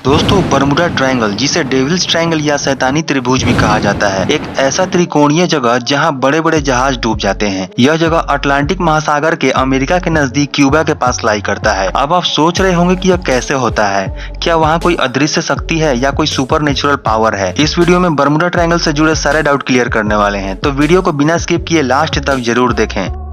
दोस्तों, Bermuda triangle, जिसे devils triangle या शैतानी त्रिभुज भी कहा जाता है, एक ऐसा त्रिकोणीय जगह जहां बड़े-बड़े जहाज डूब जाते हैं। यह जगह अटलांटिक महासागर के अमेरिका के नजदीक क्यूबा के पास लाई करता है। अब आप सोच रहे होंगे कि यह कैसे होता है। क्या वहां कोई अदृश्य शक्ति है या कोई सुपर नेचुरल पावर है? इस वीडियो में बरमुडा ट्रायंगल से जुड़े सारे डाउट क्लियर करने वाले हैं, तो वीडियो को बिना स्किप किए लास्ट तक जरूर देखें।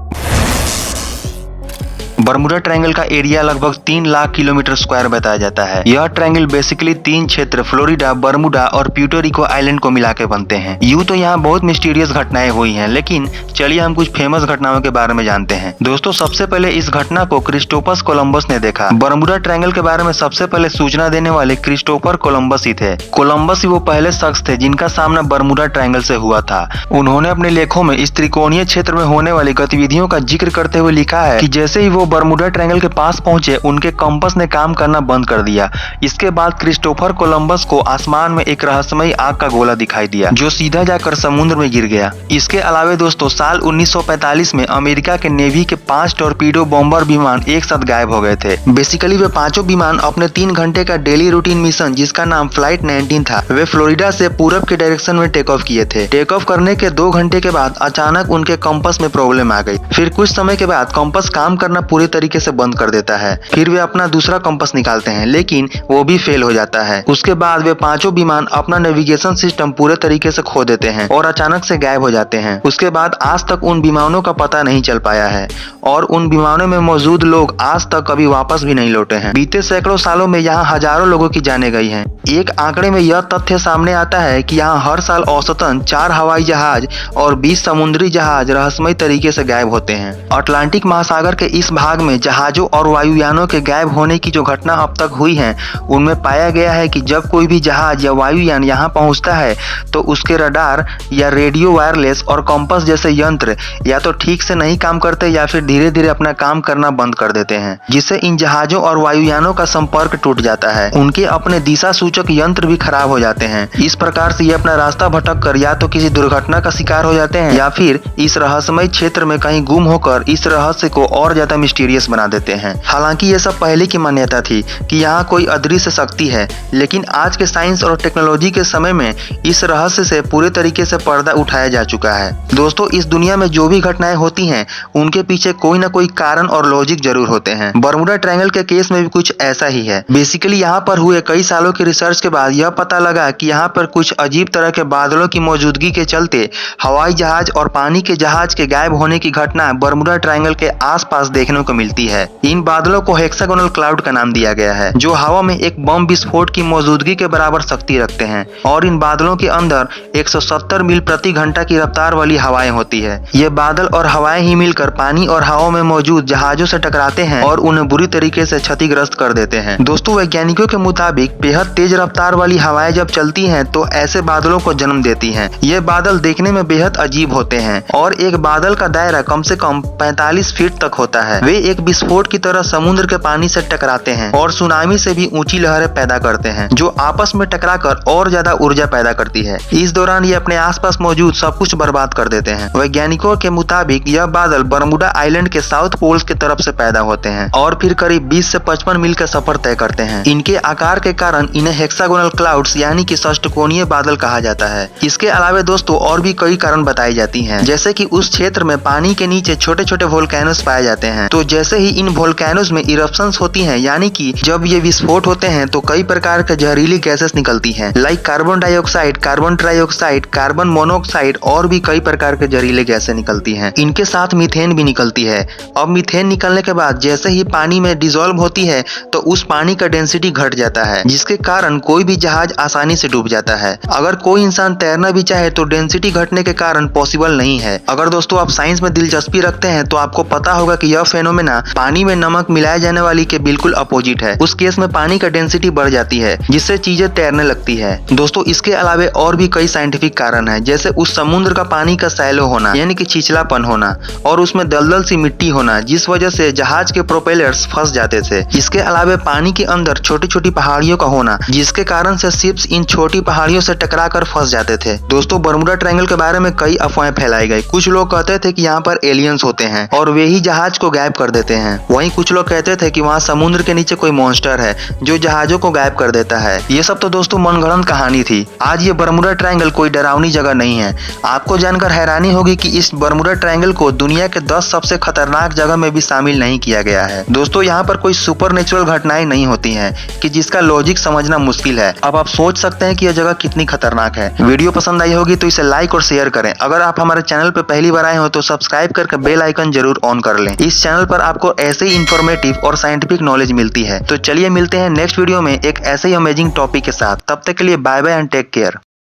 बरमुडा ट्रायंगल का एरिया लगभग 3 लाख किलोमीटर स्क्वायर बताया जाता है। यह ट्रायंगल बेसिकली 3 क्षेत्र फ्लोरिडा, बरमुडा और प्यूर्टो रिको आइलैंड को मिला के बनते हैं। यूं तो यहाँ बहुत मिस्टीरियस घटनाएं हुई हैं, लेकिन चलिए हम कुछ फेमस घटनाओं के बारे में जानते हैं। दोस्तों, सबसे पहले इस घटना को क्रिस्टोफर कोलंबस ने देखा। बरमुडा ट्रायंगल के बारे में सबसे पहले सूचना देने वाले क्रिस्टोफर कोलंबस ही थे। कोलंबस ही वो पहले शख्स थे जिनका सामना बरमुडा ट्रायंगल से हुआ था। उन्होंने अपने लेखों में इस त्रिकोणीय क्षेत्र में होने वाली गतिविधियों का जिक्र करते हुए लिखा है कि जैसे ही वो बरमुडा ट्रायंगल के पास पहुंचे, उनके कंपास ने काम करना बंद कर दिया। इसके बाद क्रिस्टोफर कोलंबस को आसमान में एक रहस्यमयी आग का गोला दिखाई दिया, जो सीधा जाकर समुद्र में गिर गया। इसके अलावा दोस्तों, साल 1945 में अमेरिका के नेवी के 5 टॉर्पीडो बॉम्बर विमान एक साथ गायब हो गए थे। बेसिकली वे पांचों विमान अपने 3 घंटे का डेली रूटीन मिशन, जिसका नाम फ्लाइट 19 था, वे फ्लोरिडा से पूरब के डायरेक्शन में टेक ऑफ किए थे। टेक ऑफ करने के 2 घंटे के बाद अचानक उनके कंपास में प्रॉब्लम आ गई। फिर कुछ समय के बाद कंपास काम करना पूरी तरीके से बंद कर देता है। फिर वे अपना दूसरा कंपास निकालते हैं, लेकिन वो भी फेल हो जाता है। उसके बाद वे पांचों विमान अपना नेविगेशन सिस्टम पूरे तरीके से खो देते हैं और अचानक से गायब हो जाते हैं। उसके बाद आज तक उन विमानों का पता नहीं चल पाया है और उन विमानों में मौजूद लोग आज तक कभी वापस भी नहीं लौटे हैं। बीते सैकड़ों सालों में यहाँ हजारों लोगों की जानें गई हैं। एक आंकड़े में यह तथ्य सामने आता है कि यहाँ हर साल औसतन 4 हवाई जहाज और 20 समुद्री जहाज रहस्यमयी तरीके से गायब होते हैं। अटलांटिक महासागर के इस भाग में जहाजों और वायुयानों के गायब होने की जो घटना अब तक हुई है, उनमें पाया गया है कि जब कोई भी जहाज या वायुयान यहाँ पहुँचता है तो उसके रडार या रेडियो वायरलेस और कंपास जैसे यंत्र या तो ठीक से नहीं काम करते या फिर धीरे धीरे अपना काम करना बंद कर देते हैं, जिससे इन जहाजों और वायुयानों का संपर्क टूट जाता है। उनके अपने दिशा सूचक यंत्र भी खराब हो जाते हैं। इस प्रकार से ये अपना रास्ता भटक कर या तो किसी दुर्घटना का शिकार हो जाते हैं या फिर इस रहस्यमय क्षेत्र में कहीं गुम होकर इस रहस्य को और ज्यादा मिस्टीरियस बना देते हैं। हालांकि ये सब पहले की मान्यता थी कि यहाँ कोई अदृश्य शक्ति है, लेकिन आज के साइंस और टेक्नोलॉजी के समय में इस रहस्य से पूरे तरीके से पर्दा उठाया जा चुका है। दोस्तों, इस दुनिया में जो भी घटनाएं होती हैं, उनके पीछे कोई ना कोई कारण और लॉजिक जरूर होते हैं। बरमुडा ट्रायंगल के केस में भी कुछ ऐसा ही है। बेसिकली यहाँ पर हुए कई सालों की रिसर्च के बाद यह पता लगा कि यहाँ पर कुछ अजीब तरह के बादलों की मौजूदगी के चलते हवाई जहाज और पानी के जहाज के गायब होने की घटना बरमुडा ट्रायंगल के आसपास देखने को मिलती है। इन बादलों को हेक्सागोनल क्लाउड का नाम दिया गया है, जो हवा में एक बम विस्फोट की मौजूदगी के बराबर शक्ति रखते हैं और इन बादलों के अंदर 170 मील प्रति घंटा की रफ्तार वाली हवाएं होती है। ये बादल और हवाएं ही मिलकर पानी और हवा में मौजूद जहाजों से टकराते हैं और उन्हें बुरी तरीके से क्षतिग्रस्त कर देते हैं। दोस्तों, वैज्ञानिकों के मुताबिक बेहद तेज रफ्तार वाली हवाएं जब चलती हैं तो ऐसे बादलों को जन्म देती हैं। ये बादल देखने में बेहद अजीब होते हैं और एक बादल का दायरा कम से कम 45 फीट तक होता है। वे एक विस्फोट की तरह समुद्र के पानी से टकराते हैं और सुनामी से भी ऊंची लहरें पैदा करते हैं, जो आपस में टकराकर और ज्यादा ऊर्जा पैदा करती है। इस दौरान ये अपने आसपास मौजूद सब कुछ बर्बाद कर देते हैं। वैज्ञानिकों के मुताबिक यह बादल बरमुडा आइलैंड के साउथ पोल्स की तरफ से पैदा होते हैं और फिर करीब 20 से 55 मील का सफर तय करते हैं। इनके आकार के कारण इन्हें हेक्सागोनल क्लाउड्स यानी कि षष्ठकोणीय बादल कहा जाता है। इसके अलावा दोस्तों, और भी कई कारण बताई जाती हैं, जैसे कि उस क्षेत्र में पानी के नीचे छोटे छोटे वोल्केनोस पाए जाते हैं। तो जैसे ही इन वोल्केनोस में इरप्शंस होती हैं, यानी कि जब ये विस्फोट होते हैं तो कई प्रकार के जहरीली गैसेस निकलती हैं, like carbon dioxide, carbon trioxide, carbon monoxide और भी कई प्रकार के जहरीले गैसें निकलती हैं। इनके साथ मीथेन भी निकलती है। अब मीथेन निकलने के बाद जैसे ही पानी में डिसॉल्व होती है तो उस पानी का डेंसिटी घट जाता है, जिसके कारण कोई भी जहाज आसानी से डूब जाता है। अगर कोई इंसान तैरना भी चाहे तो डेंसिटी घटने के कारण पॉसिबल नहीं है। अगर दोस्तों आप साइंस में दिलचस्पी रखते हैं तो आपको पता होगा कि यह फेनोमेना पानी में नमक मिलाए जाने वाली के बिल्कुल अपोजिट है। उस केस में पानी का डेंसिटी बढ़ जाती है, जिससे चीजें तैरने लगती है। दोस्तों, इसके अलावा और भी कई साइंटिफिक कारण हैं, जैसे उस समुद्र का पानी का सैलो होना यानी कि छिछलापन होना और उसमें दलदल सी मिट्टी होना, जिस वजह से जहाज के प्रोपेलर्स फंस जाते थे। इसके अलावा पानी के अंदर छोटी छोटी पहाड़ियों का होना, जिसके कारण से शिप्स इन छोटी पहाड़ियों से टकरा कर फंस जाते थे। दोस्तों, बर्मुडा ट्रायंगल के बारे में कई अफवाहें फैलाई गई। कुछ लोग कहते थे कि यहाँ पर एलियंस होते हैं और वे ही जहाज को गायब कर देते हैं। वहीं कुछ लोग कहते थे कि वहाँ समुद्र के नीचे कोई मॉन्स्टर है जो जहाजों को गायब कर देता है। ये सब तो दोस्तों मनगढ़ंत कहानी थी। आज ये बर्मुडा ट्रायंगल कोई डरावनी जगह नहीं है। आपको जानकर हैरानी होगी कि इस बर्मुडा ट्रायंगल को दुनिया के 10 सबसे खतरनाक जगह में भी शामिल नहीं किया गया है। दोस्तों, यहाँ पर कोई सुपरनेचुरल घटनाएं नहीं होती हैं कि जिसका लॉजिक समझना मुश्किल है। अब आप सोच सकते हैं कि यह जगह कितनी खतरनाक है। वीडियो पसंद आई होगी तो इसे लाइक और शेयर करें। अगर आप हमारे चैनल पर पहली बार आए हो तो सब्सक्राइब करके बेल आइकन जरूर ऑन कर लें। इस चैनल पर आपको ऐसे ही इंफॉर्मेटिव और साइंटिफिक नॉलेज मिलती है। तो चलिए मिलते हैं नेक्स्ट वीडियो में एक ऐसे ही अमेजिंग टॉपिक के साथ। तब तक के लिए bye bye and take care.